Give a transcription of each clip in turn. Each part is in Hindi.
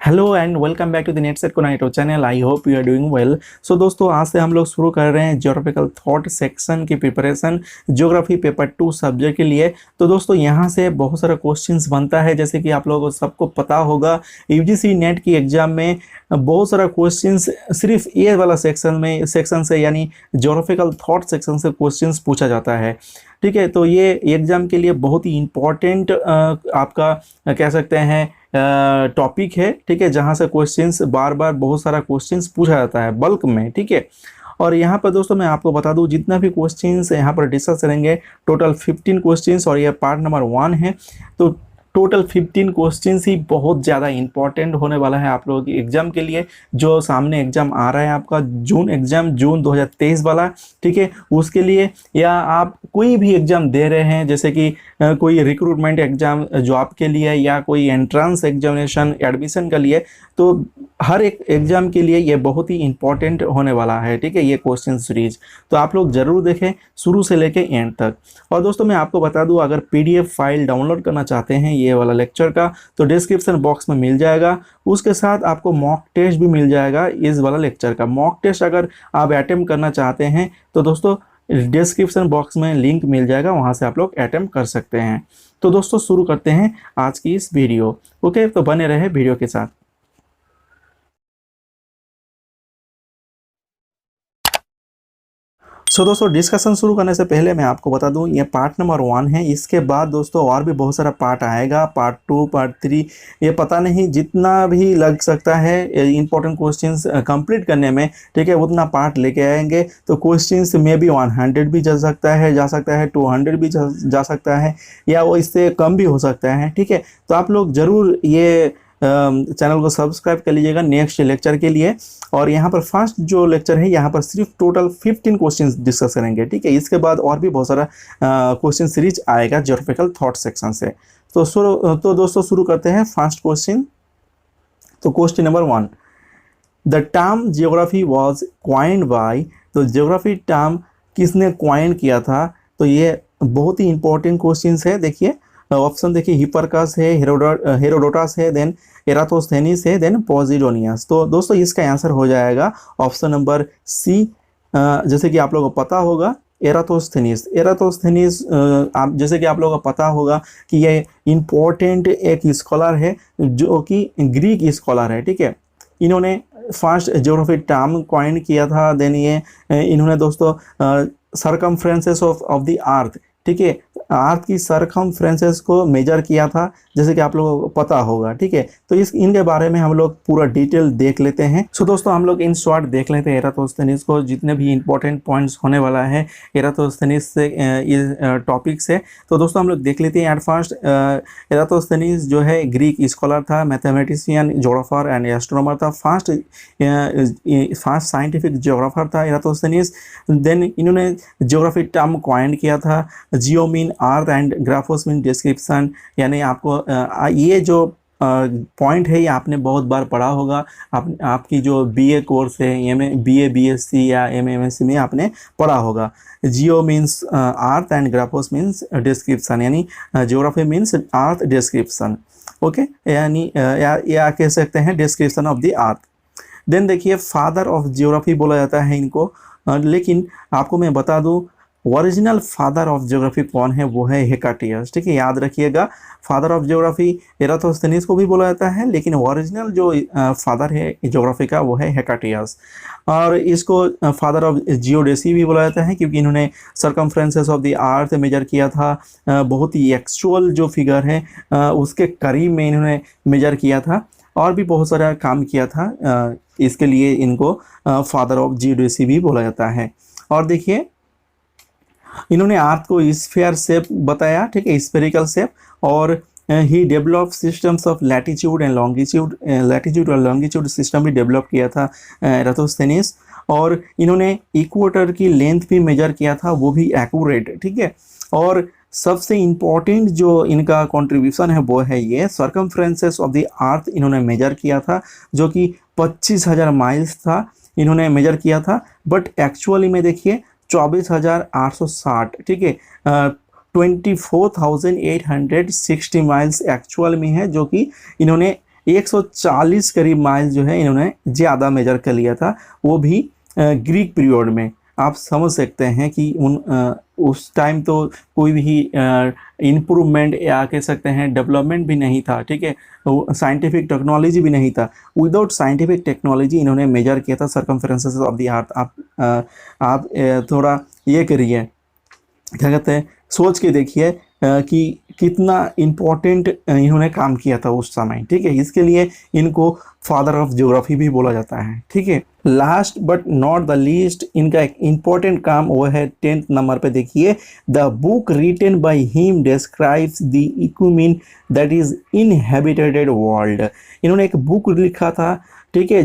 Hello and welcome back to the NetSet Cognito channel. I hope you are doing well. So दोस्तों, आज से हम लोग शुरू कर रहे हैं ज्योग्राफिकल थॉट सेक्शन की प्रिपरेशन ज्योग्राफी पेपर 2 सब्जेक्ट के लिए। तो दोस्तों, यहाँ से बहुत सारा क्वेश्चंस बनता है, जैसे कि आप लोगों को सबको पता होगा यूजीसी नेट की एग्जाम में बहुत सारा क्वेश्चंस सिर्फ ये वाला सेक्शन से यानी ज्योग्राफिकल थॉट सेक्शन से क्वेश्चंस पूछा जाता है। ठीक है, तो ये एग्जाम के लिए बहुत ही इम्पोर्टेंट आपका कह सकते हैं टॉपिक है। ठीक है, जहाँ से क्वेश्चंस बार बार बहुत सारा क्वेश्चंस पूछा जाता है बल्क में। ठीक है, और यहाँ पर दोस्तों मैं आपको बता दूँ, जितना भी क्वेश्चंस यहाँ पर डिस्कस करेंगे टोटल 15 क्वेश्चंस, और ये पार्ट नंबर 1 है। तो टोटल 15 क्वेश्चंस ही बहुत ज़्यादा इंपॉर्टेंट होने वाला है आप लोगों की एग्जाम के लिए। जो सामने एग्जाम आ रहा है आपका जून 2023 वाला, ठीक है, उसके लिए, या आप कोई भी एग्जाम दे रहे हैं, जैसे कि कोई रिक्रूटमेंट एग्जाम जॉब के लिए या कोई एंट्रेंस एग्जामिनेशन एडमिशन के लिए, तो हर एक एग्जाम के लिए ये बहुत ही इंपॉर्टेंट होने वाला है। ठीक है, ये क्वेश्चन सीरीज तो आप लोग जरूर देखें शुरू से लेके एंड तक। और दोस्तों मैं आपको बता दूं, अगर पीडीएफ फाइल डाउनलोड करना चाहते हैं ये वाला लेक्चर का, तो डिस्क्रिप्शन बॉक्स में मिल जाएगा। उसके साथ आपको मॉक टेस्ट भी मिल जाएगा इस वाला लेक्चर का। मॉक टेस्ट अगर आप अटेम्प्ट करना चाहते हैं तो दोस्तों डिस्क्रिप्शन बॉक्स में लिंक मिल जाएगा, वहां से आप लोग अटेम्प्ट कर सकते हैं। तो दोस्तों शुरू करते हैं आज की इस वीडियो। ओके, तो बने रहे वीडियो के साथ। दोस्तों डिस्कशन शुरू करने से पहले मैं आपको बता दूं, ये पार्ट नंबर 1 है। इसके बाद दोस्तों और भी बहुत सारा पार्ट आएगा, पार्ट 2, पार्ट 3, ये पता नहीं जितना भी लग सकता है इंपॉर्टेंट क्वेश्चंस कंप्लीट करने में। ठीक है, उतना पार्ट लेके आएंगे। तो क्वेश्चंस में भी 100 भी जा सकता है 200 भी जा सकता है, या वो इससे कम भी हो सकता है। ठीक है, तो आप लोग ज़रूर ये चैनल को सब्सक्राइब कर लीजिएगा नेक्स्ट लेक्चर के लिए। और यहाँ पर फर्स्ट जो लेक्चर है, यहाँ पर सिर्फ टोटल 15 क्वेश्चंस डिस्कस करेंगे। ठीक है, इसके बाद और भी बहुत सारा क्वेश्चन सीरीज आएगा ज्योग्राफिकल थॉट सेक्शन से। तो दोस्तों शुरू करते हैं फर्स्ट क्वेश्चन। तो question number 1, the term geography was coined by, तो जियोग्राफी टर्म किसने क्वाइन किया था? तो ये बहुत ही इंपॉर्टेंट क्वेश्चन है। देखिए ऑप्शन देखिए, हिपरकस है, हेरोडोटस है, देन एरातोस्थेनिस है, देन पॉजिडोनियस। तो दोस्तों इसका आंसर हो जाएगा ऑप्शन नंबर सी। जैसे कि आप लोगों को पता होगा एरातोस्थेनिस आप जैसे कि आप लोगों को पता होगा कि ये इम्पोर्टेंट एक स्कॉलर है जो कि ग्रीक स्कॉलर है। ठीक है, इन्होंने फर्स्ट ज्योग्राफी टर्म कॉइन किया था। देन ये इन्होंने दोस्तों सरकमफ्रेंसेस ऑफ द अर्थ, ठीक है, अर्थ की सरकमफ्रेंसेस को मेजर किया था, जैसे कि आप लोगों को पता होगा। ठीक है, तो इनके बारे में हम लोग पूरा डिटेल देख लेते हैं। सो दोस्तों हम लोग इन शॉर्ट देख लेते हैं एरातोस्थेनिस को, जितने भी इंपॉर्टेंट पॉइंट्स होने वाला है एरातोस्थेनिस से इस टॉपिक से। तो दोस्तों हम लोग देख लेते हैं। एट फर्स्ट एरातोस्थेनिस जो है ग्रीक स्कॉलर था, मैथमेटिशियन, ज्योग्राफर एंड एस्ट्रोनॉमर था। फर्स्ट साइंटिफिक ज्योग्राफर था एरातोस्थेनिस। देन इन्होंने ज्योग्राफी टर्म कॉइन किया था, geo mean earth and graphos mean description. यानी आपको ये जो पॉइंट है ये आपने बहुत बार पढ़ा होगा। आपकी जो बीए कोर्स है, बीए बीएससी या एमएससी में आपने पढ़ा होगा। Geo means earth and graphos means description, यानी geography means earth description. Okay, यानी या कह सकते हैं description of the earth. Then देखिए फादर ऑफ ज्योग्राफी बोला जाता है इनको, लेकिन आपको मैं बता दूं ओरिजिनल फादर ऑफ ज्योग्राफी कौन है, वो है हेकाटियस। ठीक है, याद रखिएगा, फादर ऑफ ज्योग्राफी एरातोस्थेनिस को भी बोला जाता है, लेकिन ओरिजिनल जो फादर है ज्योग्राफी का वो है हेकाटियस। और इसको फादर ऑफ जियोडेसी भी बोला जाता है, क्योंकि इन्होंने सरकमफ्रेंसेस ऑफ द अर्थ मेजर किया था। बहुत ही एक्चुअल जो फिगर है उसके करीब में इन्होंने मेजर किया था, और भी बहुत सारा काम किया था। इसके लिए इनको फादर ऑफ जियोडेसी भी बोला जाता है। और देखिए इन्होंने अर्थ को स्फीयर शेप बताया, ठीक है, स्फेरिकल शेप। और he develop systems of latitude and longitude system भी डेवलप किया था एरातोस्थेनिस। और इन्होंने इक्वेटर की लेंथ भी मेजर किया था, वो भी एक्यूरेट। ठीक है, और सबसे इम्पॉर्टेंट जो इनका कंट्रीब्यूशन है वो है ये सर्कमफ्रेंसेस ऑफ द अर्थ इन्होंने मेजर किया था, जो कि 25,000 माइल्स था इन्होंने मेजर किया था। बट एक्चुअली में देखिए 24,860, ठीक है, 24,860 माइल्स एक्चुअल में है, जो कि इन्होंने 140 करीब माइल जो है इन्होंने ज़्यादा मेजर कर लिया था, वो भी ग्रीक पीरियड में। आप समझ सकते हैं कि उस टाइम तो कोई भी इम्प्रूवमेंट या कह सकते हैं डेवलपमेंट भी नहीं था, ठीक है, साइंटिफिक टेक्नोलॉजी भी नहीं था। विदाउट साइंटिफिक टेक्नोलॉजी इन्होंने मेजर किया था सर्कमफेरेंसेस ऑफ द अर्थ। आप थोड़ा ये करिए, क्या कहते हैं, सोच के देखिए कि कितना इम्पोर्टेंट इन्होंने काम किया था उस समय, ठीक है। इसके लिए इनको फादर ऑफ ज्योग्राफी भी बोला जाता है, ठीक है। Last but not the least इनका एक इम्पोर्टेंट काम वो है 10th नंबर पे, देखिए, the book written by him describes the ecumene that is inhabited world. इन्होंने एक बुक लिखा था, ठीक है,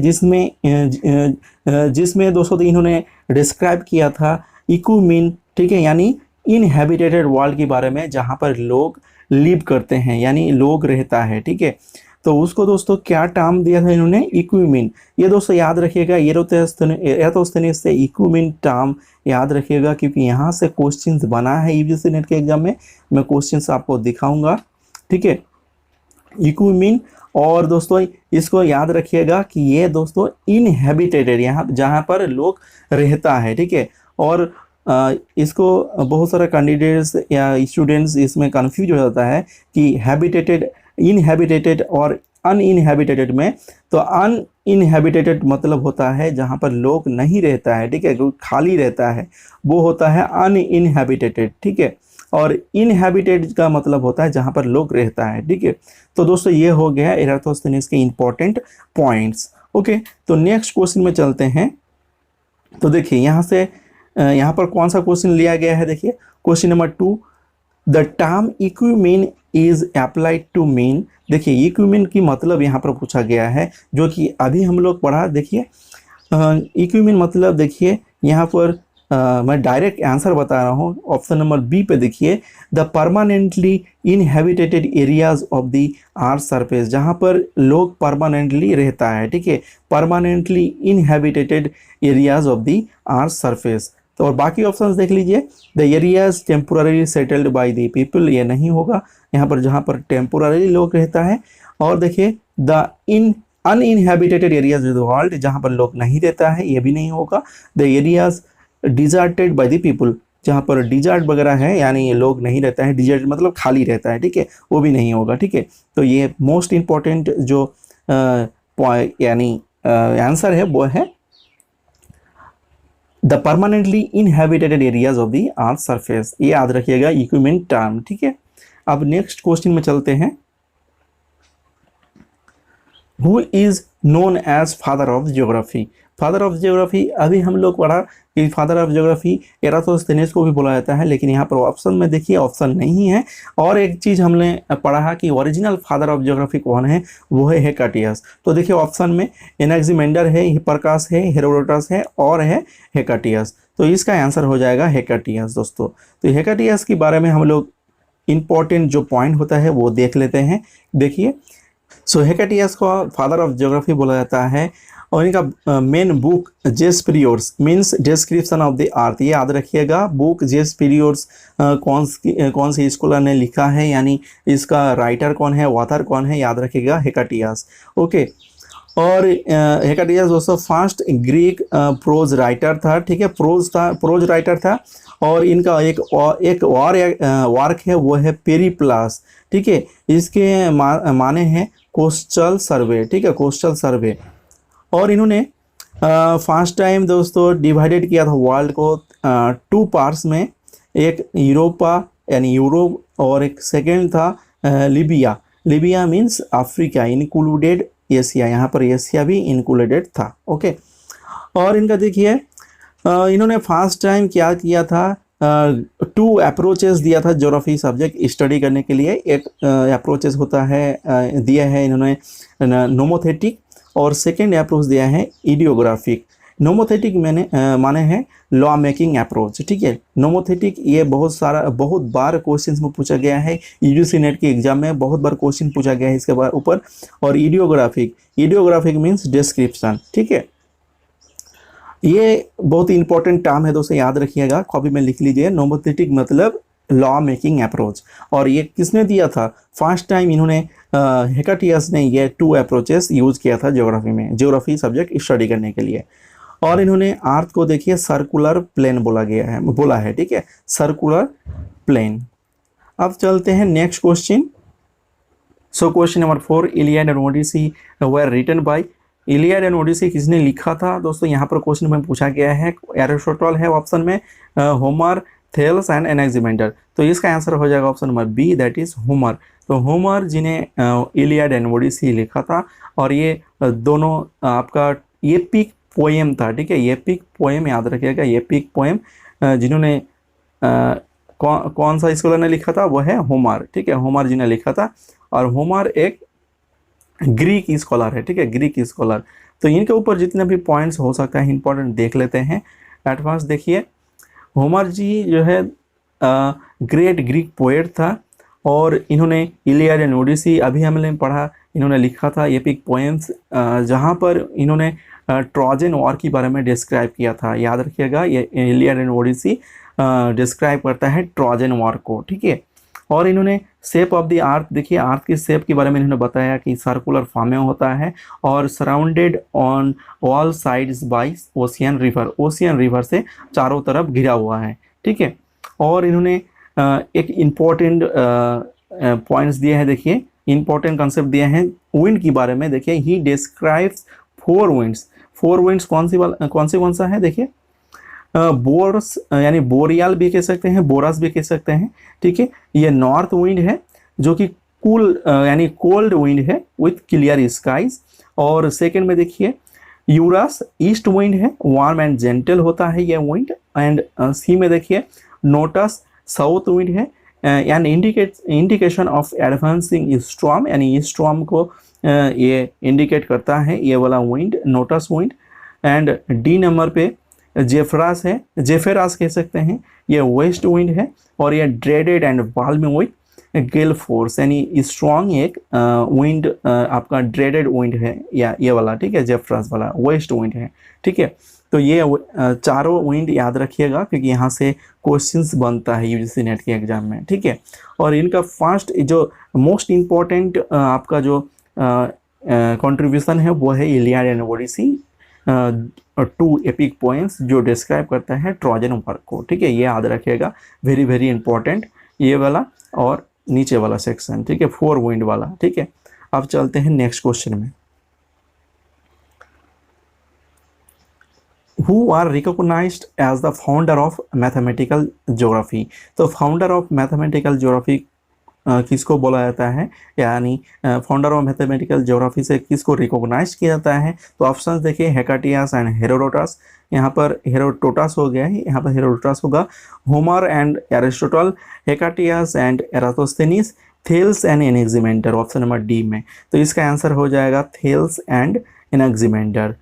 जिसमें दोस्तों इन्होंने डिस्क्राइब किया था इक्विमिन, ठीक है, यानी इनहैबिटेटेड वर्ल्ड के बारे में, जहाँ पर लोग लिव करते हैं यानी लोग रहता है, ठीक है। तो उसको दोस्तों क्या टर्म दिया था इन्होंने, इक्विमिन। ये दोस्तों याद रखिएगा, एरोथोस्थेनिस से इक्विमिन टर्म याद रखिएगा, क्योंकि यहाँ से क्वेश्चंस बना है यूजीसी नेट के एग्जाम में। मैं क्वेश्चंस आपको दिखाऊंगा, ठीक है, इक्विमिन। और दोस्तों इसको याद रखिएगा कि ये दोस्तों इनहैबिटेटेड, यहाँ जहाँ पर लोग रहता है, ठीक है। और इसको बहुत सारे कैंडिडेट्स या स्टूडेंट्स इसमें कंफ्यूज हो जाता है कि हैबिटेटेड, इनहैबिटेटेड और अनइनहैबिटेटेड में। तो अनइनहैबिटेटेड मतलब होता है जहाँ पर लोग नहीं रहता है, ठीक है, खाली रहता है, वो होता है अनइनहैबिटेटेड, ठीक है। और इनहैबिटेड का मतलब होता है जहाँ पर लोग रहता है, ठीक है। तो दोस्तों ये हो गया एराथोस्थेनिस के इंपॉर्टेंट पॉइंट्स। ओके, तो नेक्स्ट क्वेश्चन में चलते हैं। तो देखिए यहाँ पर कौन सा क्वेश्चन लिया गया है, देखिए question number 2, the term ecumene is applied to mean. देखिए इक्विमिन की मतलब यहाँ पर पूछा गया है, जो कि अभी हम लोग पढ़ा। देखिए इक्विमिन मतलब, देखिए यहाँ पर मैं डायरेक्ट आंसर बता रहा हूँ, ऑप्शन नंबर बी पे देखिए, the permanently inhabited areas of the earth surface, जहाँ पर लोग परमानेंटली रहता है, ठीक है, permanently inhabited areas of the earth surface. तो और बाकी ऑप्शंस देख लीजिए, the areas temporary settled by the people, ये नहीं होगा, यहाँ पर जहाँ पर टेम्पोररी लोग रहता है। और देखिए the uninhabited areas of the world, जहाँ पर लोग नहीं रहता है, ये भी नहीं होगा। The areas deserted bye the people, जहाँ पर डिजर्ट वगैरह है यानी ये लोग नहीं रहता है, डिजर्ट मतलब खाली रहता है, ठीक है, वो भी नहीं होगा, ठीक है। तो ये मोस्ट इम्पॉर्टेंट जो यानी आंसर है वो है the permanently inhabited areas of the earth surface. ये याद रखिएगा इक्विमिन टर्म, ठीक है। अब नेक्स्ट क्वेश्चन में चलते हैं। Who is known as father of geography. Father of geography अभी हम लोग पढ़ा कि फादर ऑफ ज्योग्राफी एराथोस्थेनिस को भी बोला जाता है, लेकिन यहाँ पर ऑप्शन में देखिए ऑप्शन नहीं है। और एक चीज़ हमने पढ़ा है कि ओरिजिनल फादर ऑफ ज्योग्राफी कौन है, वो है हेकाटियस। तो देखिए ऑप्शन में एनाक्सिमेंडर है, हिप्पार्कस है, हेरोडोटस है और है हेकाटियस। तो इसका आंसर हो जाएगा हेकाटियस दोस्तों। तो हेकाटियस के बारे में हम लोग इम्पोर्टेंट जो पॉइंट होता है वो देख लेते हैं। देखिए सो हेकाटियस को फादर ऑफ ज्योग्राफी बोला जाता है, और इनका मेन बुक जेस periods means description of the अर्थ। ये याद रखिएगा, बुक जेस पीरियड्स कौन से स्कॉलर ने लिखा है, यानी इसका राइटर कौन है, ऑथर कौन है, याद रखिएगा हेकाटियस। ओके, और हेकाटियस दोस्तों फर्स्ट ग्रीक प्रोज राइटर था, ठीक है, प्रोज राइटर था। और इनका एक वर्क है वो है पेरिप्लस, ठीक है, इसके माने हैं कोस्टल सर्वे, ठीक है, कोस्टल सर्वे। और इन्होंने फर्स्ट टाइम दोस्तों डिवाइडेड किया था वर्ल्ड को 2 पार्ट्स में, एक यूरोपा यानी यूरोप, और एक सेकेंड था Libya. Libya means Africa, included Asia, यहाँ पर एशिया भी इंक्लूडेड था। ओके, और इनका देखिए इन्होंने फर्स्ट टाइम क्या किया था, 2 अप्रोचेस दिया था ज्योग्राफी सब्जेक्ट स्टडी करने के लिए। एक अप्रोचेस होता है दिया है इन्होंने नोमोथेटिक, और सेकेंड अप्रोच दिया है इडियोग्राफिक। नोमोथेटिक माने हैं लॉ मेकिंग अप्रोच, ठीक है। नोमोथेटिक ये बहुत बार क्वेश्चन में पूछा गया है, यूजीसी नेट के एग्जाम में बहुत बार क्वेश्चन पूछा गया है इसके ऊपर। और इडियोग्राफिक मीन्स डिस्क्रिप्शन, ठीक है। ये बहुत इंपॉर्टेंट टर्म है दोस्तों, याद रखिएगा, कॉपी में लिख लीजिए। नोमोथेटिक मतलब लॉ मेकिंग अप्रोच। और ये किसने दिया था, फर्स्ट टाइम इन्होंने हेकाटियस ने ये 2 अप्रोचेस यूज किया था ज्योग्राफी में, ज्योग्राफी सब्जेक्ट स्टडी करने के लिए। और इन्होंने अर्थ को देखिए सर्कुलर प्लेन बोला है, ठीक है, सर्कुलर प्लेन। अब चलते हैं next question. So question number 4, Iliad and Odyssey were written by. Iliad and Odyssey किसने लिखा था दोस्तों, यहाँ पर क्वेश्चन में पूछा गया है, एरिस्टोटल है ऑप्शन में, होमर, थेल्स एंड एनेक्सिमेंडर। तो इसका आंसर हो जाएगा option number B, that is Homer. तो होमर जिन्हें इलियड एंड ओडिसी लिखा था, और ये दोनों आपका एपिक पोएम था, ठीक है, एपिक पोएम याद रखिएगा, एपिक पोएम जिन्होंने कौन सा स्कॉलर ने लिखा था, वो है होमर, ठीक है, होमर जी ने लिखा था। और होमर एक ग्रीक स्कॉलर है, ठीक है, ग्रीक स्कॉलर। तो इनके ऊपर जितने भी पॉइंट्स हो सकता है इंपॉर्टेंट देख लेते हैं। एडवांस देखिए, होमर जी जो है ग्रेट ग्रीक पोएट था, और इन्होंने इलियड एंड ओडिसी अभी हमने पढ़ा, इन्होंने लिखा था एपिक पोएम्स, जहाँ पर इन्होंने ट्रोजन वॉर के बारे में डिस्क्राइब किया था। याद रखिएगा, ये इलियड एंड ओडिसी डिस्क्राइब करता है ट्रोजन वॉर को, ठीक है। और इन्होंने शेप ऑफ द अर्थ, देखिए अर्थ की शेप के बारे में इन्होंने बताया कि सर्कुलर फॉर्म में होता है, और surrounded on all sides by ocean river, ocean river से चारों तरफ घिरा हुआ है, ठीक है। और इन्होंने एक इम्पोर्टेंट पॉइंट्स दिए हैं, देखिए इंपॉर्टेंट कंसेप्ट दिए हैं विंड के बारे में। देखिए ही डिस्क्राइब्स 4 विंड्स। 4 विंड्स कौन सा है, देखिए बोर्स यानी बोरियल भी कह सकते हैं, बोरस भी कह सकते हैं, ठीक है। ये नॉर्थ विंड है जो कि कूल यानी कोल्ड विंड है विथ क्लियर स्काइज। और सेकंड में देखिए यूरस ईस्ट विंड है, वार्म एंड जेंटल होता है ये विंड। एंड सी में देखिए नोटस साउथ विंड है, and indication of advancing storm, यानी स्टॉर्म को ये इंडिकेट करता है ये वाला wind, Notus wind. And D number पे जेफरास है, जेफेरास कह सकते हैं, ये वेस्ट विंड है, और ये ड्रेडेड एंड वाल्मी विंड गेल फोर्स, यानी स्ट्रॉन्ग एक विंड आपका ड्रेडेड विंड है या ये वाला, ठीक है, जेफरास वाला वेस्ट विंड है, ठीक है। तो ये चारों विंड याद रखिएगा, क्योंकि यहाँ से क्वेश्चंस बनता है यूजीसी नेट के एग्जाम में, ठीक है। और इनका फर्स्ट जो मोस्ट इम्पोर्टेंट आपका जो कंट्रीब्यूशन है वो है Iliad and Odyssey, 2 epic poems जो डिस्क्राइब करता है ट्रोजन वॉर को, ठीक है, ये याद रखिएगा, वेरी वेरी इंपॉर्टेंट ये वाला और नीचे वाला सेक्शन, ठीक है, 4 विंड वाला, ठीक है। अब चलते हैं नेक्स्ट क्वेश्चन में। Who are recognized as the founder of mathematical geography? तो फाउंडर ऑफ मैथमेटिकल ज्योग्राफी किसको बोला जाता है, यानी फाउंडर ऑफ मैथमेटिकल ज्योग्राफी से किसको रिकॉग्नाइज किया जाता है? तो ऑप्शंस देखिए, हेकाटियस एंड हेरोडोटस, यहाँ पर हेरोडोटस हो गया है, यहाँ पर हेरोडोटस होगा, Homer and Aristotle, Hecataeus and Eratosthenes, Thales and Anaximander, option number D में। तो इसका आंसर हो जाएगा थेल्स एंड एनेक्सिमेंडर,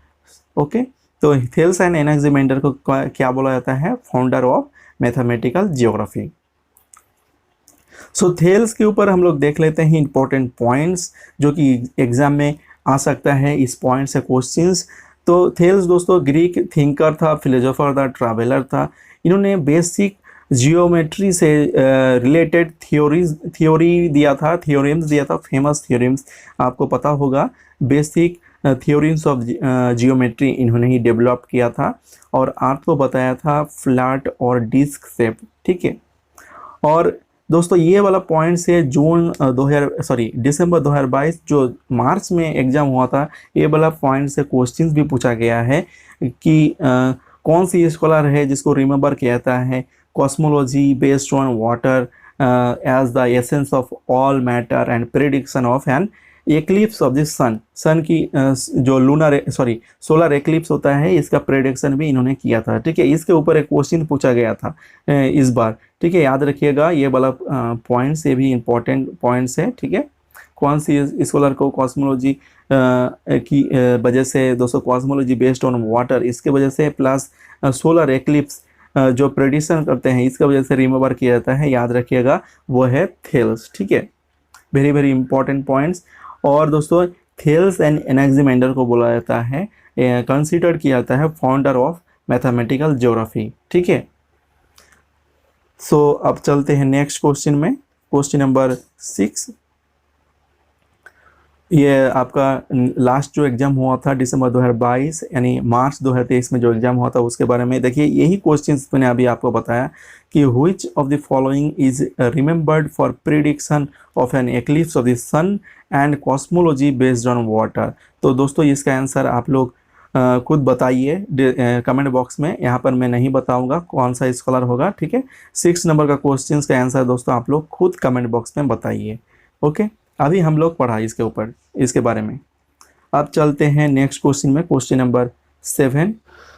ओके। तो थेल्स एंड एनेक्सिमेंडर को क्या बोला जाता है? Founder of mathematical geography. So Thales के ऊपर हम लोग देख लेते हैं इंपॉर्टेंट पॉइंट्स जो कि एग्जाम में आ सकता है, इस पॉइंट से क्वेश्चंस। तो थेल्स दोस्तों ग्रीक थिंकर था, फिलोसोफर था, ट्रैवलर था। इन्होंने बेसिक जियोमेट्री से रिलेटेड थ्योरी दिया था, थ्योरम्स दिया था, फेमस थ्योरम्स आपको पता होगा। बेसिक थ्योरम्स ऑफ जियोमेट्री इन्होंने ही डेवलप किया था, और अर्थ को बताया था फ्लैट और डिस्क शेप, ठीक है। और दोस्तों ये वाला पॉइंट से दिसंबर 2022 जो मार्च में एग्जाम हुआ था, ये वाला पॉइंट से क्वेश्चंस भी पूछा गया है कि कौन सी स्कॉलर है जिसको रिमेंबर किया जाता है, cosmology based on water as the essence of all matter and prediction of an eclipse of the sun. Sun की जो सोलर एक्लिप्स होता है, इसका प्रेडिक्शन भी इन्होंने किया था, ठीक है। इसके ऊपर एक क्वेश्चन पूछा गया था इस बार, ठीक है, याद रखिएगा। ये वाला पॉइंट्स ये भी इंपॉर्टेंट पॉइंट्स है, ठीक है। कौन सी स्कॉलर को कॉस्मोलॉजी की वजह से, दोस्तों कॉस्मोलॉजी बेस्ड ऑन वाटर इसके वजह से, प्लस सोलर एक्लिप्स जो प्रेडिक्शन करते हैं इसके वजह से रिमेंबर किया जाता है, याद रखिएगा, वो है थेल्स, ठीक है। Very very important points. और दोस्तों थेल्स एंड एनेक्सिमेंडर को बोला जाता है, कंसिडर किया जाता है फाउंडर ऑफ मैथमेटिकल ज्योग्राफी, ठीक है। सो अब चलते हैं नेक्स्ट क्वेश्चन में, क्वेश्चन नंबर 6। ये आपका लास्ट जो एग्जाम हुआ था दिसंबर 2022 यानी मार्च 2023 में जो एग्जाम हुआ था उसके बारे में देखिए, यही क्वेश्चंस मैंने अभी आपको बताया कि which of the following is remembered for prediction of an eclipse of the sun and cosmology based on water. तो दोस्तों इसका आंसर आप लोग खुद बताइए कमेंट बॉक्स में, यहाँ पर मैं नहीं बताऊंगा कौन सा स्कॉलर होगा, ठीक है। 6 नंबर का क्वेश्चंस का आंसर दोस्तों आप लोग खुद कमेंट बॉक्स में बताइए। ओके, अभी हम लोग पढ़ा इसके ऊपर, इसके बारे में। अब चलते हैं नेक्स्ट क्वेश्चन में, question number 7।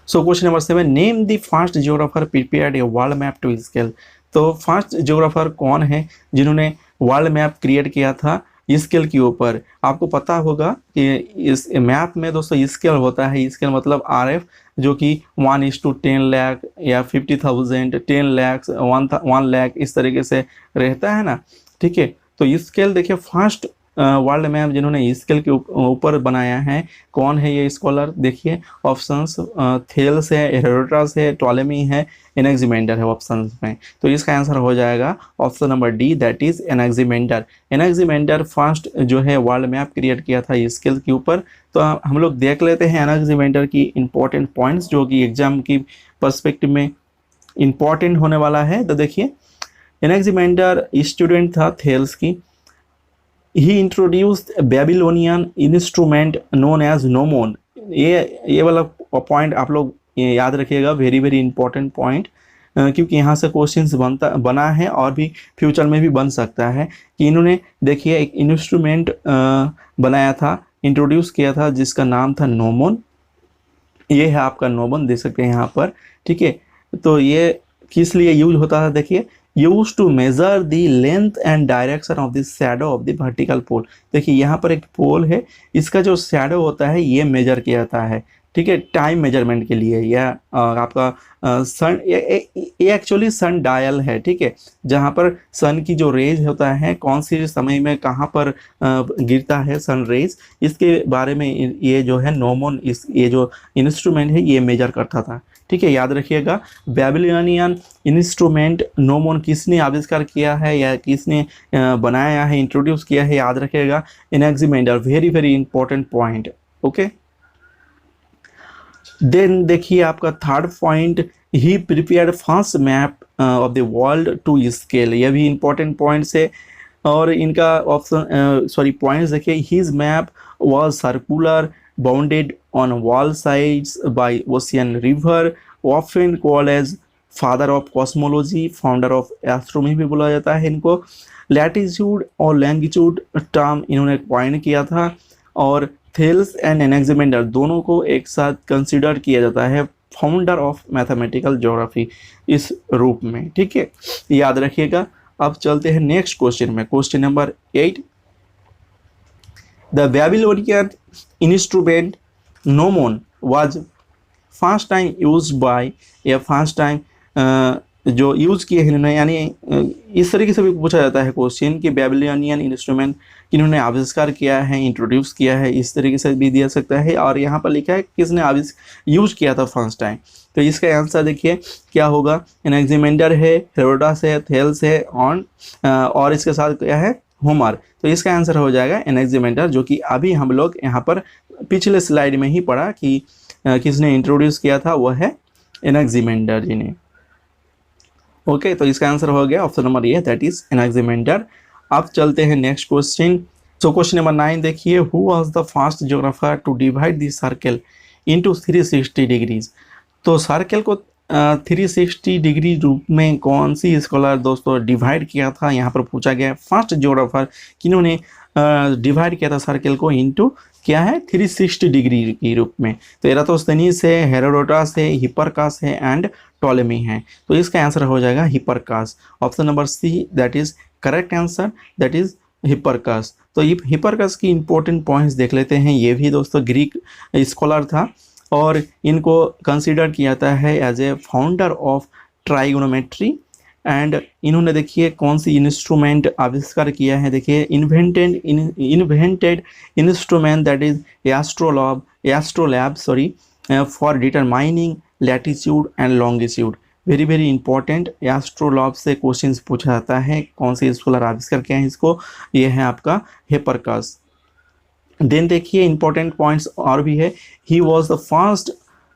So question number 7, name the first geographer prepared a world map to scale. तो फर्स्ट जियोग्राफर कौन है जिन्होंने वर्ल्ड मैप क्रिएट किया था स्केल के ऊपर। आपको पता होगा कि इस मैप में दोस्तों स्केल होता है, स्केल मतलब RF, जो कि 1:10 लाख या 50,000, 10 लाख, 1 लाख इस तरीके से रहता है ना, ठीक है। तो स्केल देखिए, फर्स्ट वर्ल्ड मैप जिन्होंने स्केल के ऊपर बनाया है कौन है ये स्कॉलर, देखिए ऑप्शंस थेल्स है, हेरोडोटस है, टॉलेमी है, एनाक्सिमेंडर है ऑप्शंस में। तो इसका आंसर हो जाएगा option number D, that is Anaximander. Anaximander first जो है वर्ल्ड मैप क्रिएट किया था स्केल के ऊपर। तो हम लोग देख लेते हैं एनाक्सिमेंडर की इंपॉर्टेंट पॉइंट्स जो कि एग्जाम की पर्सपेक्टिव में इंपॉर्टेंट होने वाला है। तो देखिए, एनाक्सिमेंडर स्टूडेंट था थेल्स की। He introduced Babylonian instrument known as gnomon. ये वाला पॉइंट आप लोग याद रखिएगा, वेरी वेरी इंपॉर्टेंट पॉइंट, क्योंकि यहाँ से क्वेश्चंस बना है और भी फ्यूचर में भी बन सकता है। कि इन्होंने देखिए एक इंस्ट्रूमेंट बनाया था, इंट्रोड्यूस किया था, जिसका नाम था नोमोन। ये है आपका नोमोन, देख सकते हैं यहाँ पर, ठीक है। तो ये किस लिए यूज होता है, देखिए, used to measure the length and direction of the shadow of the vertical pole. देखिए यहाँ पर एक पोल है, इसका जो शैडो होता है ये मेजर किया जाता है, ठीक है, टाइम मेजरमेंट के लिए। या आपका सन, ये एक्चुअली सन डायल है, ठीक है, जहाँ पर सन की जो रेज होता है कौन सी समय में कहाँ पर गिरता है सन रेज, इसके बारे में ये जो है नोमोन, इस ये जो इंस्ट्रूमेंट है ये मेजर करता था, ठीक है। याद रखिएगा, बेबीलोनियन इंस्ट्रूमेंट नोमोन किसने आविष्कार किया है या किसने बनाया है, इंट्रोड्यूस किया है, याद रखिएगा, Anaximander. Very very important point, okay. Then देखिए आपका third point, he prepared first map of the world to scale. यह भी इंपॉर्टेंट पॉइंट्स है और इनका ऑप्शन सॉरी पॉइंट्स देखिए, his map was circular, bounded on all sides by ocean river, often called as father of cosmology, founder of astronomy भी बोला जाता है इनको। लैटिट्यूड और लैंगिट्यूड टर्म इन्होंने कॉइन किया था। और थेल्स एंड एनाक्सिमेंडर दोनों को एक साथ कंसिडर किया जाता है फाउंडर ऑफ मैथमेटिकल ज्योग्राफी इस रूप में, ठीक है, याद रखिएगा। अब चलते हैं नेक्स्ट क्वेश्चन में, question number 8। The Babylonian instrument gnomon was first time use by, या फर्स्ट टाइम जो यूज किए हैं इन्होंने, यानी इस तरीके से भी पूछा जाता है क्वेश्चन कि बेबीलोनियन इंस्ट्रूमेंट किन्होंने आविष्कार किया है, इंट्रोड्यूस किया है, इस तरीके से भी दिया सकता है। और यहाँ पर लिखा है किसने यूज किया था फर्स्ट टाइम। तो इसका आंसर देखिए क्या होगा, एनाक्सिमेंडर है, हेरोडोटस है, थेल्स है, और इसके साथ क्या है, होमर। तो इसका आंसर हो जाएगा एनाक्सिमेंडर, जो कि अभी हम लोग यहाँ पर पिछले स्लाइड में ही पढ़ा कि किसने इंट्रोड्यूस किया था, वह है एनाक्सिमेंडर जी ने। ओके, तो इसका आंसर हो गया option number A, that is Anaximander. अब चलते हैं next question. So question number 9 देखिए, who was the first geographer to divide the circle into 360 degrees. तो सर्कल को 360 डिग्री रूप में कौन सी स्कॉलर दोस्तों डिवाइड किया था, यहाँ पर पूछा गया। फर्स्ट जियोग्राफर किन्होंने डिवाइड किया था सर्कल को इनटू क्या है, 360 डिग्री के रूप में। तो एरातोस्थेनीस है, हेरोडोटस है, हिपरकस है एंड टॉलेमी है। तो इसका आंसर हो जाएगा Hipparchus, option number C, that is correct answer, that is Hipparchus. तो हिपरकस की इंपॉर्टेंट पॉइंट्स देख लेते हैं। ये भी दोस्तों ग्रीक स्कॉलर था और इनको कंसीडर किया जाता है as a founder of trigonometry. And इन्होंने देखिए कौन सी इंस्ट्रूमेंट आविष्कार किया है, देखिए invented instrument that is astrolabe for determining latitude and longitude. Very very important, astrolabe से क्वेश्चंस पूछा जाता है, कौन से स्कॉलर आविष्कार किया है इसको, ये है आपका हिपरकस। देन देखिए इंपॉर्टेंट पॉइंट्स और भी है, he was the first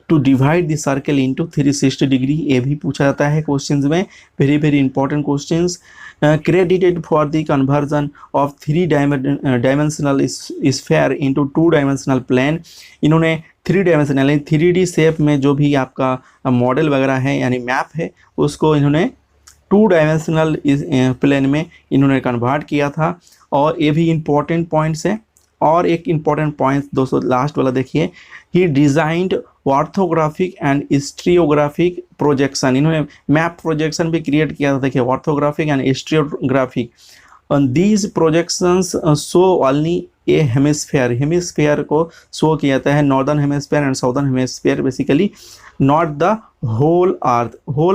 to divide the circle into 360 degree, ये भी पूछा जाता है क्वेश्चंस में, very very important questions. Credited for the conversion of 3 dimensional sphere into 2 dimensional plane, इन्होंने 3 डायमेंशनल यानी 3D शेप में जो भी आपका मॉडल वगैरह है यानी मैप है उसको इन्होंने 2 डायमेंशनल प्लेन में इन्होंने कन्वर्ट किया था, और ये भी इंपॉर्टेंट पॉइंट्स है। और एक इम्पॉर्टेंट पॉइंट दोस्तों लास्ट वाला देखिए, he designed orthographic and stereographic projection, इन्होंने मैप प्रोजेक्शन भी क्रिएट किया था। देखिए orthographic and stereographic, these projections show only a hemisphere को शो किया जाता है, northern hemisphere and southern hemisphere basically, not the whole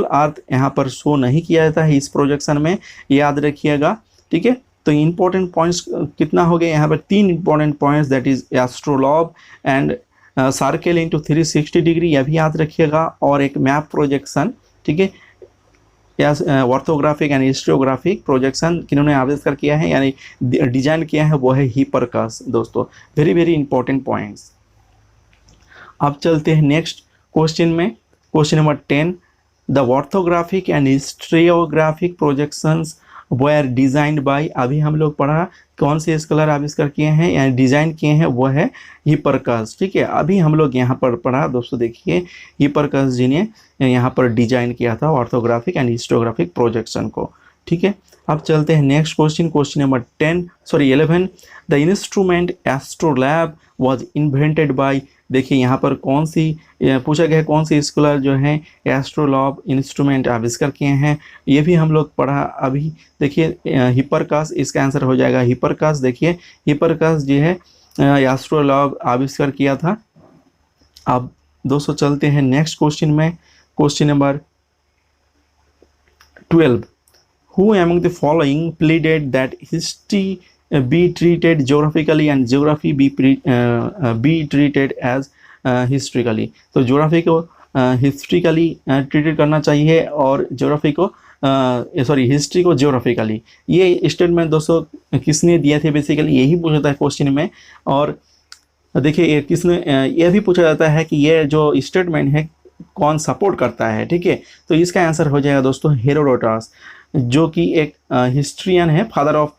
earth यहाँ पर शो नहीं किया जाता है इस प्रोजेक्शन में, याद रखिएगा, ठीक है। तो इंपॉर्टेंट पॉइंट्स कितना हो गए यहाँ पर, 3 important points, that is astrolabe and circle into 360 degree, यह भी याद रखिएगा, और एक मैप प्रोजेक्शन, ठीक है, या ऑर्थोग्राफिक एंड हिस्टोग्राफिक प्रोजेक्शन किन्होंने आविष्कार किया है यानी डिजाइन किया है, वो है हिपरकस दोस्तों, वेरी वेरी इंपॉर्टेंट पॉइंट्स। अब चलते हैं नेक्स्ट क्वेश्चन में, question number 10, the orthographic and histographic projections were designed by, अभी हम लोग पढ़ा कौन से स्कॉलर आविष्कार किए हैं यानी डिजाइन किए हैं, वो है हिपरकस, ठीक है। अभी हम लोग यहाँ पर पढ़ा दोस्तों, देखिए हिपरकस जी ने यहाँ पर डिजाइन किया था ऑर्थोग्राफिक एंड हिस्टोग्राफिक प्रोजेक्शन को, ठीक है। अब चलते हैं next question, question number 11, the instrument astrolabe was invented by, देखिए यहाँ पर कौन सी पूछा गया है, कौन सी स्कॉलर जो है एस्ट्रोलैब इंस्ट्रूमेंट आविष्कार किए हैं, ये भी हम लोग पढ़ा अभी। देखिए हिपरकस, इसका आंसर हो जाएगा हिपरकस। देखिए हिपरकस जी है एस्ट्रोलैब आविष्कार किया था। अब दोस्तों चलते हैं नेक्स्ट क्वेश्चन में, question number 12, who among the following pleaded that history be treated geographically and geography be treated as historically, तो ज्योग्राफी को हिस्ट्रिकली ट्रीटेड करना चाहिए और ज्योग्राफी को हिस्ट्री को ज्योग्राफिकली, ये स्टेटमेंट दोस्तों किसने दिया थे, बेसिकली यही पूछा जाता है क्वेश्चन में। और देखिए किसने ये भी पूछा जाता है कि ये जो स्टेटमेंट है कौन सपोर्ट करता है, ठीक है। तो इसका आंसर हो जाएगा दोस्तों हेरोडोटस, जो कि एक हिस्ट्रियन है, फादर ऑफ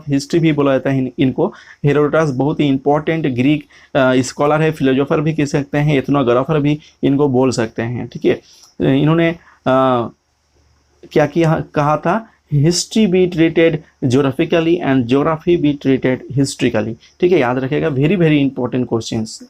हिस्ट्री भी बोला जाता है इनको। हेरोडोटस बहुत ही इंपॉर्टेंट ग्रीक स्कॉलर है, फिलोसोफर भी कह सकते हैं, एथनोग्राफर भी इनको बोल सकते हैं, ठीक है। इन्होंने क्या किया कहा था, history be treated geographically and geography be treated historically, ठीक है, याद रखिएगा, वेरी वेरी इंपॉर्टेंट क्वेश्चंस।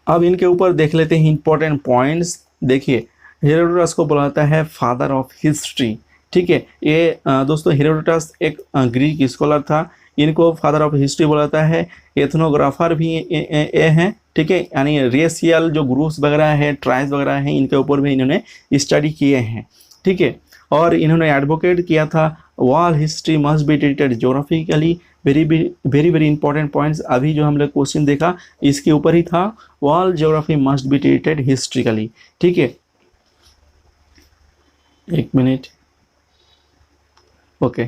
अब इनके ऊपर देख लेते हैं इंपॉर्टेंट पॉइंट्स। देखिए हेरोडोटस को बोला जाता है फादर ऑफ हिस्ट्री, ठीक है। ये दोस्तों हेरोडोटस एक ग्रीक स्कॉलर था, इनको फादर ऑफ हिस्ट्री बोला जाता है। एथनोग्राफर भी ये हैं, ठीक है, यानी रेशियल जो ग्रुप्स वगैरह है, ट्राइब्स वगैरह हैं, इनके ऊपर भी इन्होंने स्टडी किए हैं, ठीक है। और इन्होंने एडवोकेट किया था all history must be treated geographically, very very very important points. अभी जो हम लोग क्वेश्चन देखा इसके ऊपर ही था, all geography must be treated historically, ठीक है। एक minute, okay.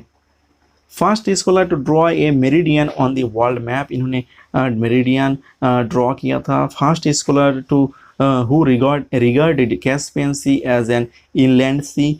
First scholar to draw a meridian on the world map, इन्होंने मेरिडियन ड्रॉ किया था। First scholar to who regarded Caspian Sea as an inland sea,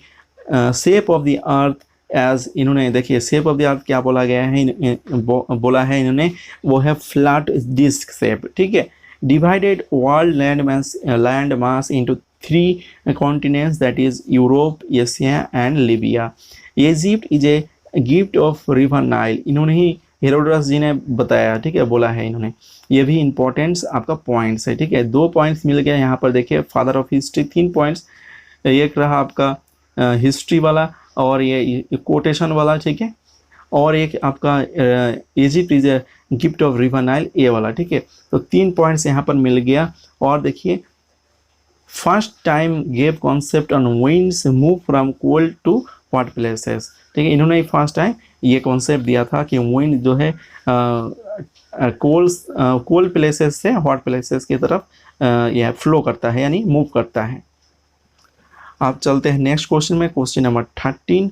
shape of the earth as, इन्होंने देखिए शेप ऑफ द अर्थ क्या बोला गया है, बोला है इन्होंने, वो है फ्लैट डिस्क शेप, ठीक है। Divided world land mass into 3 continents, that is Europe, Asia and Libya. Egypt is a gift of river Nile, इन्होंने ही हेरोडोटस जी ने बताया, ठीक है, बोला है इन्होंने। ये भी इंपॉर्टेंट्स आपका पॉइंट्स है, ठीक है। 2 पॉइंट्स मिल गया यहाँ पर, देखिए फादर ऑफ हिस्ट्री 3 पॉइंट्स, एक रहा आपका हिस्ट्री वाला और ये कोटेशन वाला, ठीक है, और एक आपका Egypt is a gift of river Nile, ये वाला, ठीक है। तो 3 पॉइंट्स यहाँ पर मिल गया। और देखिए first time gave concept on winds move from cold to hot places, ठीक है, इन्होंने फर्स्ट टाइम ये कॉन्सेप्ट दिया था कि विंड जो है कोल्ड प्लेसेस से हॉट प्लेसेस की तरफ यह फ्लो करता है यानी मूव करता है। आप चलते हैं नेक्स्ट क्वेश्चन में, question number 13,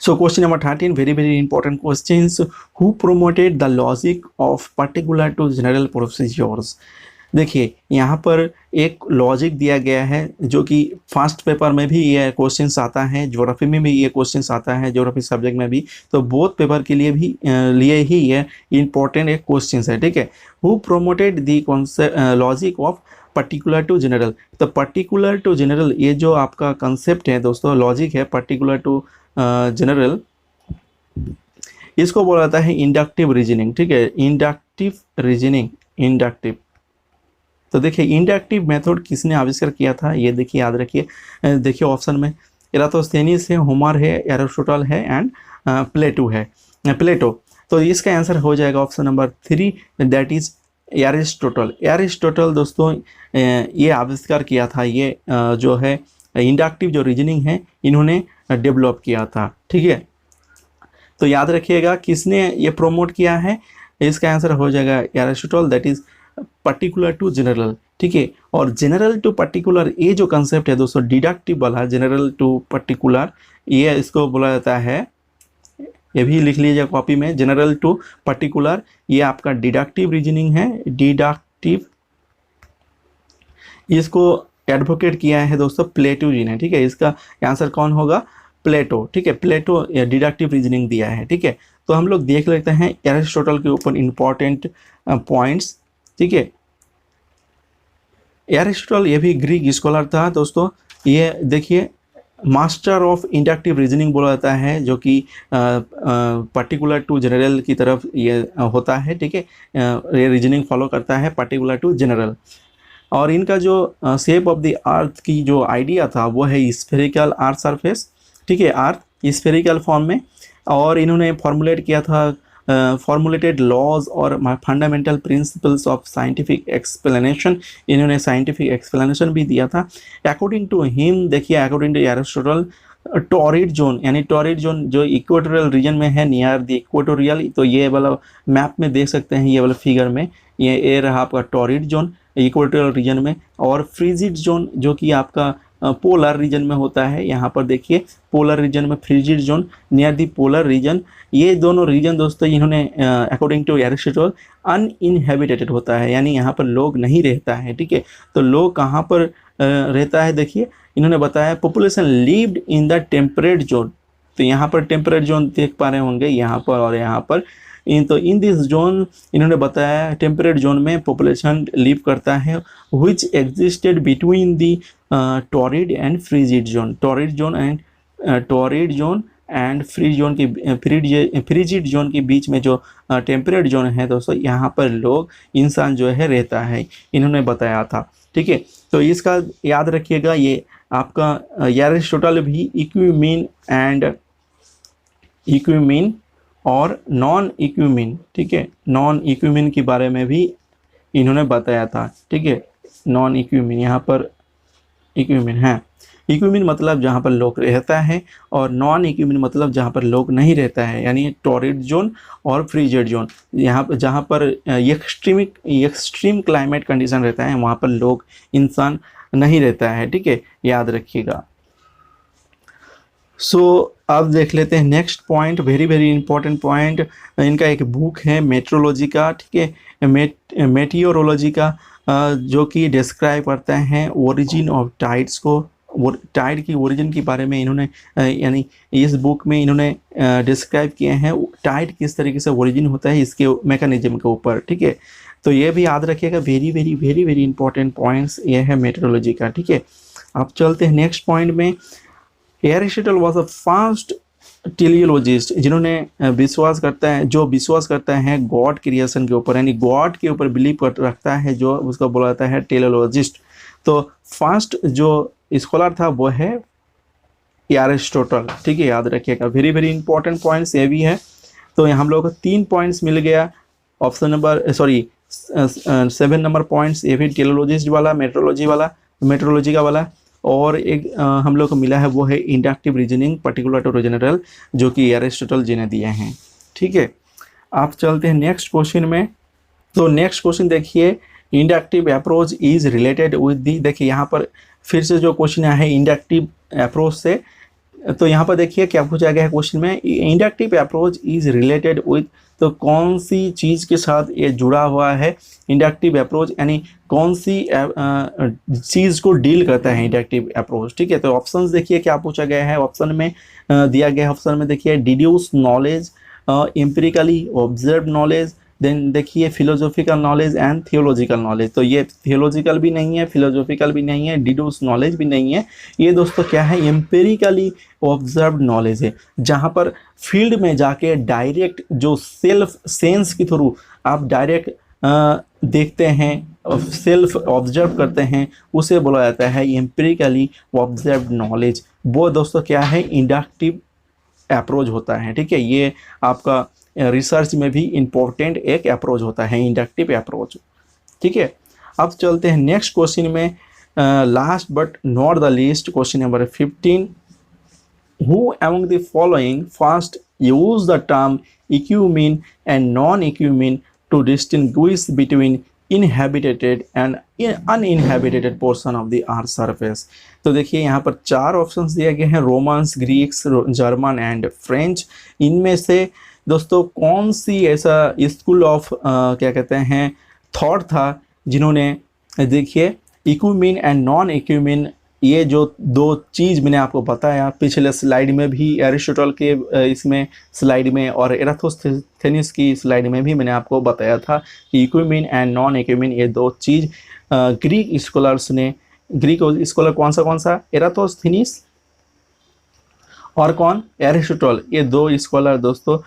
So question number 13, very important questions. Who promoted the logic of particular to general procedures? देखिए यहाँ पर एक लॉजिक दिया गया है जो कि फर्स्ट पेपर में भी ये क्वेश्चंस आता है, ज्योग्राफी में भी ये क्वेश्चंस आता है, ज्योग्राफी सब्जेक्ट में भी, तो बोथ पेपर के लिए भी लिए ही ये इंपॉर्टेंट एक क्वेश्चंस है, ठीक है। Who promoted the concept logic of particular to general? तो पर्टिकुलर टू जनरल ये जो आपका कंसेप्ट है दोस्तों, लॉजिक है पर्टिकुलर टू जनरल, इसको बोला जाता है इंडक्टिव रीजनिंग, ठीक है। Inductive reasoning, inductive. तो देखिए इंडक्टिव मेथड किसने आविष्कार किया था, ये देखिए याद रखिए। देखिए ऑप्शन में इरातोस्थेनीस है, होमर है, एरिस्टोटल है एंड प्लेटो है, प्लेटो। तो इसका आंसर हो जाएगा option number 3, that is Aristotle. Aristotle दोस्तों ये आविष्कार किया था, ये जो है इंडक्टिव जो रीजनिंग है इन्होंने डेवलप किया था, ठीक है। तो याद रखिएगा किसने ये प्रोमोट किया है, इसका आंसर हो जाएगा Aristotle, that is particular to general, ठीक है। और जनरल टू पर्टिकुलर ये जो कंसेप्ट है दोस्तों डिडक्टिव वाला, जनरल टू पर्टिकुलर, ये इसको बोला जाता है, ये भी लिख लीजिए कॉपी में, जनरल टू पर्टिकुलर ये आपका डिडक्टिव रीजनिंग है, डिडक्टिव। इसको एडवोकेट किया है दोस्तों प्लेटो जी ने, ठीक है। इसका आंसर कौन होगा, प्लेटो, ठीक है। प्लेटो डिडक्टिव रीजनिंग दिया है, ठीक है। तो हम लोग देख लेते हैं एरिस्टोटल के ऊपर इंपॉर्टेंट पॉइंट्स, ठीक है। एरिस्टोटल ये भी ग्रीक स्कॉलर था दोस्तों, ये देखिए मास्टर ऑफ इंडक्टिव रीजनिंग बोला जाता है, जो कि पर्टिकुलर टू जनरल की तरफ ये होता है, ठीक है। ये रीजनिंग फॉलो करता है पर्टिकुलर टू जनरल। और इनका जो शेप ऑफ द अर्थ की जो आइडिया था वो है स्फेरिकल अर्थ सरफेस, ठीक है, अर्थ स्फेरिकल फॉर्म में। और इन्होंने फॉर्मुलेट किया था फॉर्मुलेटेड लॉज और fundamental principles of scientific explanation, इन्होंने साइंटिफिक एक्सप्लेनेशन भी दिया था। अकॉर्डिंग टू हिम, देखिए according to Aristotle, torrid zone, यानी टॉरिड जोन जो इक्वेटोरियल रीजन में है, नियर द इक्वेटोरियल, तो ये वाला मैप में देख सकते हैं, ये वाला फिगर में ये रहा आपका टॉरिड जोन इक्वेटोरियल रीजन में। और फ्रीजिड जोन जो कि आपका पोलर रीजन में होता है, यहाँ पर देखिए पोलर रीजन में frigid zone near the polar region, ये दोनों रीजन दोस्तों इन्होंने अकॉर्डिंग टू एरिस्टोटल अनइनहेबिटेटेड होता है, यानी यहाँ पर लोग नहीं रहता है, ठीक है। तो लोग कहाँ पर रहता है, देखिए इन्होंने बताया population lived in the temperate zone. तो यहाँ पर टेम्परेट जोन देख पा रहे होंगे यहाँ पर और यहाँ पर, तो इन दिस जोन इन्होंने बताया टेम्परेट जोन में पॉपुलेशन लिव करता है, which existed between the torrid and frigid zone, torrid zone and frigid zone के बीच में जो टेम्परेट जोन है दोस्तों, यहाँ पर लोग इंसान जो है रहता है, इन्होंने बताया था, ठीक है। तो इसका याद रखिएगा, ये आपका एरिस्टोटल भी इक्विमीन एंड इक्विमीन और नॉन इक्विमीन, ठीक है, नॉन इक्विमीन के बारे में भी इन्होंने बताया था, ठीक है। नॉन इक्विमीन, यहाँ पर इक्विमीन है, इक्विमीन मतलब जहाँ पर लोग रहता है, और नॉन इक्विमीन मतलब जहाँ पर लोग नहीं रहता है, यानी टॉरिड जोन और फ्रीजिड जोन, यहाँ पर जहाँ पर एक्सट्रीम क्लाइमेट कंडीशन रहता है, वहाँ पर लोग इंसान नहीं रहता है, ठीक है, याद रखिएगा। अब देख लेते हैं next point, very important point. इनका एक बुक है मेट्रोलॉजी का, ठीक है, मेटियोरोलॉजी का, जो कि डिस्क्राइब करता है ओरिजिन ऑफ टाइड्स को, टाइड की ओरिजिन के बारे में इन्होंने यानी इस बुक में इन्होंने डिस्क्राइब किए हैं टाइड किस तरीके से ओरिजिन होता है, इसके मैकेनिज्म के ऊपर, ठीक है। तो ये भी याद रखिएगा, वेरी इंपॉर्टेंट पॉइंट्स ये है मेट्रोलॉजी का, ठीक है। अब चलते हैं नेक्स्ट पॉइंट में। एरिस्टोटल वॉज अ फर्स्ट टेलियोलॉजिस्ट, जिन्होंने विश्वास करता है गॉड क्रिएशन के ऊपर, यानी गॉड के ऊपर बिलीव रखता है, जो उसको बोला जाता है टेलियोलॉजिस्ट। तो फर्स्ट जो स्कॉलर था वो है एरिस्टोटल, ठीक है, याद रखिएगा। वेरी इंपॉर्टेंट पॉइंट्स ये भी है। तो हम लोग को 3 पॉइंट्स मिल गया, ऑप्शन नंबर 7 नंबर पॉइंट्स ये भी टेलियोलॉजिस्ट वाला, मेट्रोलॉजी का वाला, और एक हम लोग को मिला है वो है inductive reasoning particular to general, जो कि एरिस्टोटल जी ने दिए हैं, ठीक है। आप चलते हैं नेक्स्ट क्वेश्चन में। तो नेक्स्ट क्वेश्चन देखिए, inductive approach is related with the, देखिए यहाँ पर फिर से जो क्वेश्चन है इंडक्टिव अप्रोच से तो यहाँ पर देखिए क्या पूछा गया है क्वेश्चन में, inductive approach is related with, तो कौन सी चीज़ के साथ ये जुड़ा हुआ है इंडक्टिव अप्रोच, यानी कौन सी चीज़ को डील करता है इंडक्टिव अप्रोच। ठीक है, तो ऑप्शंस देखिए क्या पूछा गया है। ऑप्शन में दिया गया है, ऑप्शन में देखिए deduce knowledge, empirically observe knowledge, then देखिए philosophical knowledge and theological knowledge. तो ये थियोलॉजिकल भी नहीं है, फिलोसॉफिकल भी नहीं है, डिड्यूस नॉलेज भी नहीं है। ये दोस्तों क्या है, एम्पिरिकली ऑब्जर्व नॉलेज है, जहाँ पर फील्ड में जाके डायरेक्ट जो सेल्फ सेंस के थ्रू आप डायरेक्ट देखते हैं, सेल्फ ऑब्जर्व करते हैं, उसे बोला जाता है एम्पिरिकली ऑब्जर्व नॉलेज। वो दोस्तों क्या है, इंडक्टिव अप्रोच होता है। ठीक है, ये आपका रिसर्च में भी इम्पोर्टेंट एक अप्रोच होता है, इंडक्टिव अप्रोच। ठीक है, अब चलते हैं नेक्स्ट क्वेश्चन में, last but not the least, question number 15, who among the following first use the term ecumene and non ecumene to distinguish between inhabited and uninhabited portion of the earth surface. तो देखिए यहाँ पर 4 ऑप्शंस दिए गए हैं, Romans, Greeks, German and French. इनमें से दोस्तों कौन सी ऐसा स्कूल ऑफ क्या कहते हैं थॉट था जिन्होंने देखिए इक्यूमीन एंड नॉन इक्यूमीन, ये जो 2 चीज़ मैंने आपको बताया पिछले स्लाइड में भी, एरिस्टोटल के इसमें स्लाइड में और एराथोस्थेनिस की स्लाइड में भी मैंने आपको बताया था कि इक्यूमीन एंड नॉन इक्यूमीन ये 2 चीज़ ग्रीक स्कॉलर्स ने, ग्रीक स्कॉलर कौन सा, एराथोस्थेनिस और कौन, एरिस्टोटल, ये 2 स्कॉलर दोस्तों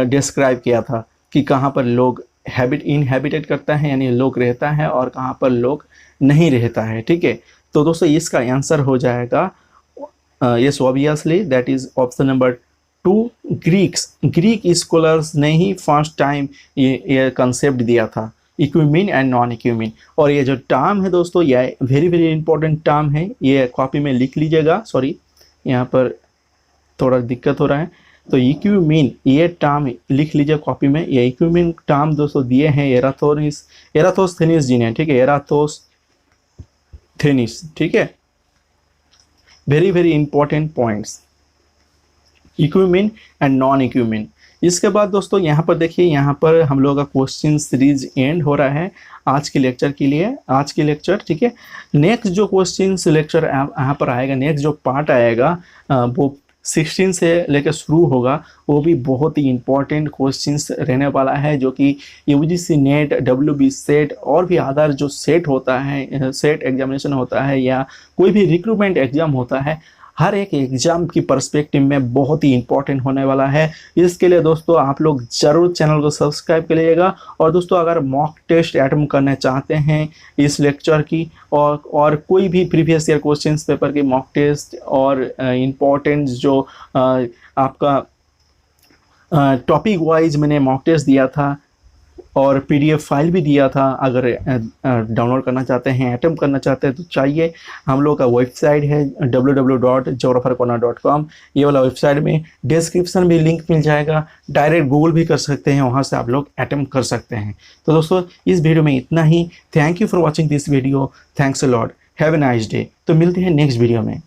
डिस्क्राइब किया था कि कहाँ पर लोग इनहेबिटेट करता है यानी लोग रहता है और कहाँ पर लोग नहीं रहता है। ठीक है, तो दोस्तों इसका आंसर हो जाएगा yes obviously that is option number 2 Greeks. Greek scholars ने ही फर्स्ट टाइम ये कंसेप्ट दिया था इक्यूमीन एंड नॉन इक्यूमीन। और ये जो टर्म है दोस्तों ये वेरी वेरी इंपॉर्टेंट टर्म है, ये कॉपी में लिख लीजिएगा। सॉरी यहाँ पर थोड़ा दिक्कत हो रहा है, तो इक्यूमीन ये टर्म लिख लीजिए कॉपी में। ये इक्यूमीन टर्म दोस्तों दिए हैं एराथोस्थेनिस जी ने। ठीक है, एराथोस्थेनिस। ठीक है, very very important points, ecumene and non ecumene. इसके बाद दोस्तों यहाँ पर देखिए, यहाँ पर हम लोगों का क्वेश्चन सीरीज एंड हो रहा है आज के लेक्चर के लिए, आज के लेक्चर। ठीक है, नेक्स्ट जो क्वेश्चन लेक्चर यहाँ पर आएगा, नेक्स्ट जो पार्ट आएगा वो 16 से लेकर शुरू होगा, वो भी बहुत ही इंपॉर्टेंट क्वेश्चंस रहने वाला है, जो कि यूजीसी नेट, डब्ल्यूबी सेट और भी अदर जो सेट होता है, सेट एग्जामिनेशन होता है या कोई भी रिक्रूटमेंट एग्जाम होता है, हर एक एग्जाम की पर्सपेक्टिव में बहुत ही इंपॉर्टेंट होने वाला है। इसके लिए दोस्तों आप लोग जरूर चैनल को सब्सक्राइब करिएगा। और दोस्तों अगर मॉक टेस्ट अटेम्प्ट करना चाहते हैं इस लेक्चर की और कोई भी प्रीवियस ईयर क्वेश्चन पेपर की मॉक टेस्ट और इम्पोर्टेंट जो आपका टॉपिक वाइज मैंने मॉक टेस्ट दिया था और पीडीएफ फाइल भी दिया था, अगर डाउनलोड करना चाहते हैं, अटेम्प्ट करना चाहते हैं तो चाहिए। हम लोग का वेबसाइट है www.geographercorner.com। ये वाला वेबसाइट में डिस्क्रिप्शन में लिंक मिल जाएगा, डायरेक्ट गूगल भी कर सकते हैं, वहाँ से आप लोग अटेम्प्ट कर सकते हैं। तो दोस्तों इस वीडियो में इतना ही। Thank you for watching this video, thanks a lot, have a nice day. तो मिलते हैं नेक्स्ट वीडियो में।